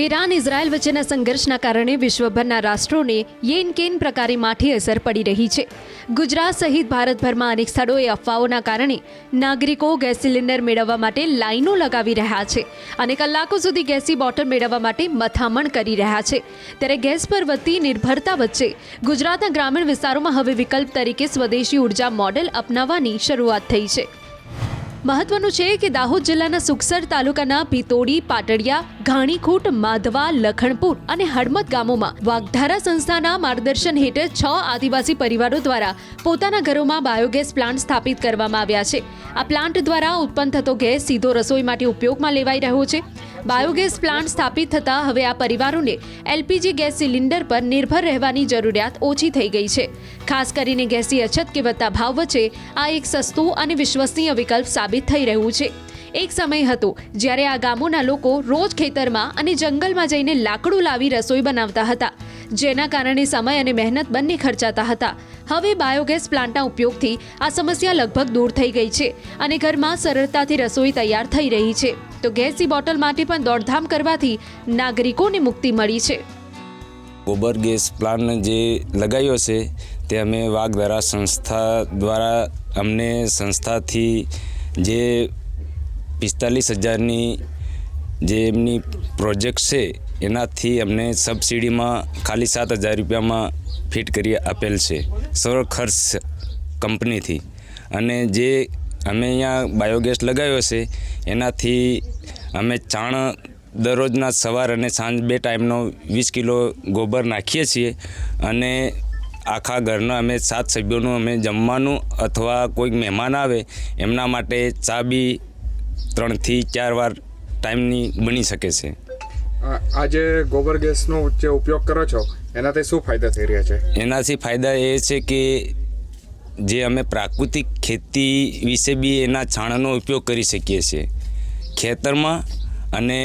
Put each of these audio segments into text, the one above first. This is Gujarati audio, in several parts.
ઈરાન ઇઝરાયલ વચ્ચેના સંઘર્ષના કારણે વિશ્વભરના રાષ્ટ્રોને યેન કેન પ્રકારે માઠી અસર પડી રહી છે। ગુજરાત સહિત ભારતભરમાં અનેક સ્થળોએ અફવાઓના કારણે નાગરિકો ગેસ સિલિન્ડર મેળવવા માટે લાઈનો લગાવી રહ્યા છે અને કલાકો સુધી ગેસની બોટલ મેળવવા માટે મથામણ કરી રહ્યા છે। ત્યારે ગેસ પર વધતી નિર્ભરતા વચ્ચે ગુજરાતના ગ્રામીણ વિસ્તારોમાં હવે વિકલ્પ તરીકે સ્વદેશી ઉર્જા મોડેલ અપનાવવાની શરૂઆત થઈ છે। મહત્વનું છે કે દાહોદ જિલ્લાના સુખસર તાલુકાના ભીતોડી, પાટડિયા, ઘાણીખૂટ, માધવા, લખણપુર અને હડમત ગામોમાં વાગધારા સંસ્થાના માર્ગદર્શન હેઠળ 6 આદિવાસી પરિવારો દ્વારા પોતાના ઘરોમાં બાયોગેસ પ્લાન્ટ સ્થાપિત કરવામાં આવ્યા છે। આ પ્લાન્ટ દ્વારા ઉત્પન્ન થતો ગેસ સીધો રસોઈ માટે ઉપયોગમાં લેવાઈ રહ્યો છે। બાયોગેસ પ્લાન્ટ સ્થાપિત થતાં હવે આ પરિવારોને એલપીજી ગેસ સિલિન્ડર પર નિર્ભર રહેવાની જરૂરિયાત ઓછી થઈ ગઈ છે। ખાસ કરીને ગેસની અછત કે વધતા ભાવ વચ્ચે આ એક સસ્તું અને વિશ્વસનીય વિકલ્પ સાબિત થઈ રહ્યું છે। એક સમય હતો જ્યારે આ ગામોના લોકો રોજ ખેતરમાં અને જંગલમાં જઈને લાકડું લાવી રસોઈ બનાવતા હતા, જેના કારણે સમય અને મહેનત બંને ખર્ચાતા હતા। હવે બાયોગેસ પ્લાન્ટના ઉપયોગથી આ સમસ્યા લગભગ દૂર થઈ ગઈ છે અને ઘરમાં સરળતાથી રસોઈ તૈયાર થઈ રહી છે। તો ગેસની બોટલ માટે પણ દોડધામ કરવાથી નાગરિકોને મુક્તિ મળી છે। ગોબર ગેસ પ્લાન્ટ જે લગાવ્યો છે તે અમે વાગધારા સંસ્થા દ્વારા અમને સંસ્થાથી જે 45,000ની જે એમની પ્રોજેક્ટ છે એનાથી અમને સબસિડીમાં ખાલી 7,000 રૂપિયામાં ફિટ કરી આપેલ છે સૌર ખર્ચ કંપનીથી। અને જે અમે અહીંયા બાયોગેસ લગાવ્યો છે એનાથી અમે છાણ દરરોજના સવાર અને સાંજ 2 ટાઈમનો 20 કિલો ગોબર નાખીએ છીએ અને આખા ઘરના અમે 7 સભ્યોનું અમે જમવાનું અથવા કોઈક મહેમાન આવે એમના માટે ચા બી 3 થી 4 વાર ટાઈમની બની શકે છે। આજે ગોબર ગેસનો જે ઉપયોગ કરો છો એનાથી શું ફાયદા થઈ રહ્યા છે? એનાથી ફાયદા એ છે કે જે અમે પ્રાકૃતિક ખેતી વિશે બી એના છાણનો ઉપયોગ કરી શકીએ છીએ ખેતરમાં, અને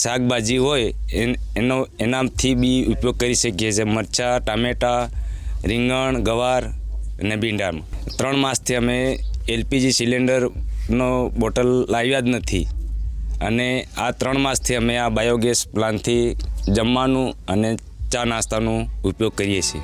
શાકભાજી હોય એનાથી બી ઉપયોગ કરી શકીએ છીએ। મરચાં, ટામેટાં, રીંગણ, ગવાર અને ભીંડામાં 3 માસથી અમે એલપીજી સિલિન્ડરનો બોટલ લાવ્યા જ નથી અને આ 3 માસથી અમે આ બાયોગેસ પ્લાન્ટથી જમવાનું અને ચા નાસ્તાનો ઉપયોગ કરીએ છીએ।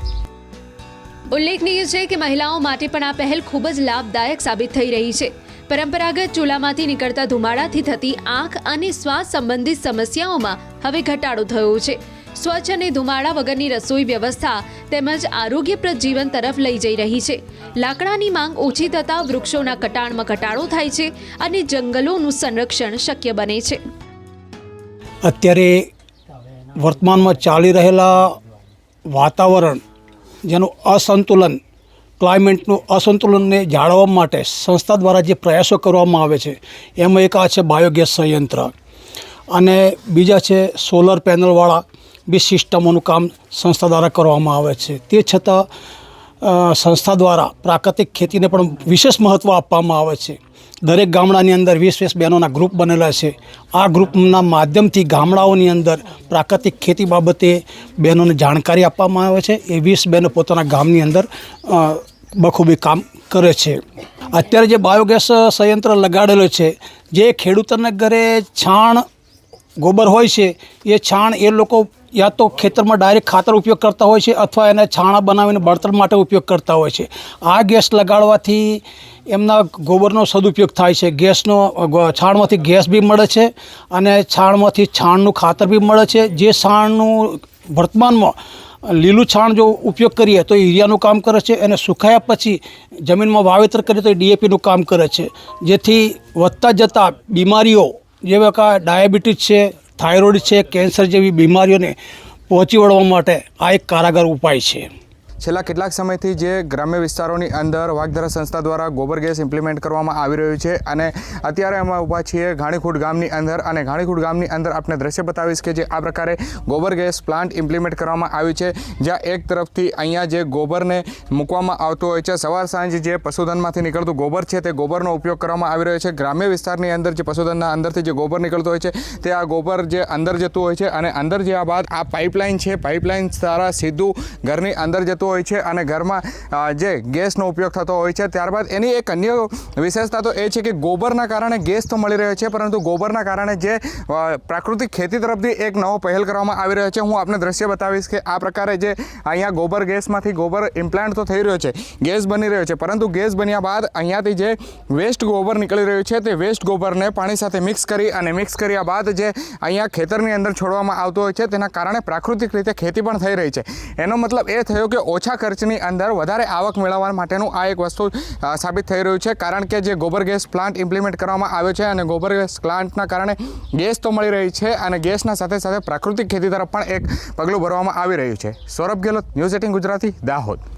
ઉલ્લેખનીય છે કે મહિલાઓ માટે પણ આ પહેલ ખૂબ જ લાભદાયક સાબિત થઈ રહી છે। પરંપરાગત ચૂલામાંથી નીકળતા ધુમાડાથી થતી આંખ અને શ્વાસ સંબંધિત સમસ્યાઓમાં હવે ઘટાડો થયો છે। સ્વચ્છ અને ધુમાડા વગરની રસોઈ વ્યવસ્થા તેમજ આરોગ્યપ્રદ જીવન તરફ લઈ જઈ રહી છે। લાકડાની માંગ ઓછી થતાં વૃક્ષોના કટાણમાં ઘટાડો થાય છે અને જંગલોનું સંરક્ષણ શક્ય બને છે। અત્યારે વર્તમાનમાં ચાલી રહેલા વાતાવરણ જેનું અસંતુલન, ક્લાઇમેટનું અસંતુલનને જાળવવા માટે સંસ્થા દ્વારા જે પ્રયાસો કરવામાં આવે છે એમાં એક આ છે બાયોગેસ સંયંત્ર અને બીજા છે સોલર પેનલવાળા બી સિસ્ટમોનું કામ સંસ્થા દ્વારા કરવામાં આવે છે। તે છતાં સંસ્થા દ્વારા પ્રાકૃતિક ખેતીને પણ વિશેષ મહત્ત્વ આપવામાં આવે છે। દરેક ગામડાની અંદર 20 બહેનોના ગ્રુપ બનેલા છે। આ ગ્રુપના માધ્યમથી ગામડાઓની અંદર પ્રાકૃતિક ખેતી બાબતે બહેનોને જાણકારી આપવામાં આવે છે। એ 20 બહેનો પોતાના ગામની અંદર બખૂબી કામ કરે છે। અત્યારે જે બાયોગેસ સંયંત્ર લગાડેલો છે, જે ખેડૂતોના ઘરે છાણ ગોબર હોય છે એ છાણ એ લોકો યા તો ખેતરમાં ડાયરેક્ટ ખાતર ઉપયોગ કરતા હોય છે અથવા એને છાણા બનાવીને બળતણ માટે ઉપયોગ કરતા હોય છે। આ ગેસ લગાડવાથી એમના ગોબરનો સદુપયોગ થાય છે। ગેસનો છાણમાંથી ગેસ બી મળે છે અને છાણમાંથી છાણનું ખાતર બી મળે છે। જે છાણનું વર્તમાનમાં લીલું છાણ જો ઉપયોગ કરીએ તો યુરિયાનું કામ કરે છે અને સુકાયા પછી જમીનમાં વાવેતર કરીએ તો ડીએપીનું કામ કરે છે, જેથી વધતા જતા બીમારીઓ જેવા કે ડાયાબિટીસ છે, થાઇરોઇડ છે, કેન્સર જેવી બીમારીઓને પહોંચી વળવા માટે આ એક કારગર ઉપાય છે। છેલ્લા કેટલાક સમયથી જે ગ્રામ્ય વિસ્તારોની અંદર વાગધારા સંસ્થા દ્વારા ગોબર ગેસ ઇમ્પ્લિમેન્ટ કરવામાં આવી રહ્યું છે અને અત્યારે અમે ઊભા છીએ ઘાણીખૂટ ગામની અંદર અને ઘાણીખૂટ ગામની અંદર આપણે દ્રશ્ય બતાવીશ કે જે આ પ્રકારે ગોબર ગેસ પ્લાન્ટ ઇમ્પ્લિમેન્ટ કરવામાં આવ્યું છે, જ્યાં એક તરફથી અહીંયા જે ગોબરને મૂકવામાં આવતું હોય છે, સવાર સાંજ જે પશુધનમાંથી નીકળતું ગોબર છે તે ગોબરનો ઉપયોગ કરવામાં આવી રહ્યો છે। ગ્રામ્ય વિસ્તારની અંદર જે પશુધનના અંદરથી જે ગોબર નીકળતું હોય છે તે આ ગોબર જે અંદર જતું હોય છે અને અંદર જ્યાં બાદ આ પાઇપલાઇન છે, પાઇપલાઇન દ્વારા સીધું ઘરની અંદર જતું આવતું હોય છે અને ઘરમાં જે ગેસનો ઉપયોગ થતો હોય છે. ત્યારબાદ એની એક અન્ય વિશેષતા તો એ છે કે ગોબરના કારણે ગેસ તો મળી રહ્યો છે, પરંતુ ગોબરના કારણે જે પ્રાકૃતિક ખેતી તરફથી એક નવો પહેલ કરવામાં આવી રહ્યો છે. હું આપને દ્રશ્ય બતાવીશ કે આ પ્રકારે જે અહીંયા ગોબર ગેસમાંથી ગોબર ઇમ્પ્લાન્ટ તો થઈ રહ્યો છે, ગેસ બની રહ્યો છે, પરંતુ ગેસ બન્યા બાદ અહીંયાથી જે વેસ્ટ ગોબર નીકળી રહ્યું છે તે વેસ્ટ ગોબરને પાણી સાથે મિક્સ કર્યા બાદ જે અહીંયા ખેતરની અંદર છોડવામાં આવતું હોય છે, તેના કારણે પ્રાકૃતિક રીતે ખેતી પણ થઈ રહી છે. એનો મતલબ એ થયો કે ઓછા ખર્ચની અંદર વધારે આવક મેળવવા માટેનું આ એક વસ્તુ સાબિત થઈ રહ્યું છે, કારણ કે જે ગોબર ગેસ પ્લાન્ટ ઇમ્પ્લિમેન્ટ કરવામાં આવ્યો છે અને ગોબર ગેસ પ્લાન્ટના કારણે ગેસ તો મળી રહી છે અને ગેસના સાથે સાથે પ્રાકૃતિક ખેતી તરફ પણ એક પગલું ભરવામાં આવી રહ્યું છે. સૌરભ ગેહલોત, ન્યૂઝ 18 ગુજરાતી, દાહોદ.